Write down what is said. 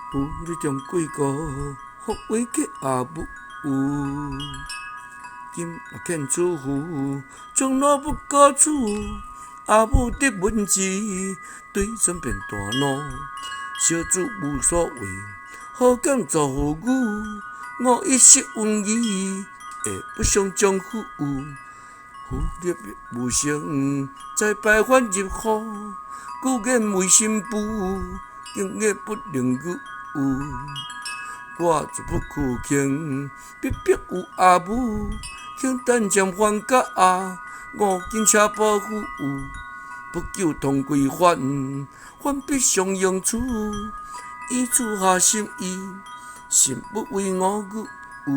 府吏长跪告，伏惟启阿母。今若遣此妇，终老不复娶。阿母得闻之，对阵便大怒。小子无所畏，何敢助妇语？我已失恩义，会不相从许？府吏默无声，再拜还入户。倨言谓新妇，哽咽不能语。我自不驱卿，逼迫有阿母。卿但暂还家，我今且报府。不久当归还，还必相迎处。以此下心意，心不为我语。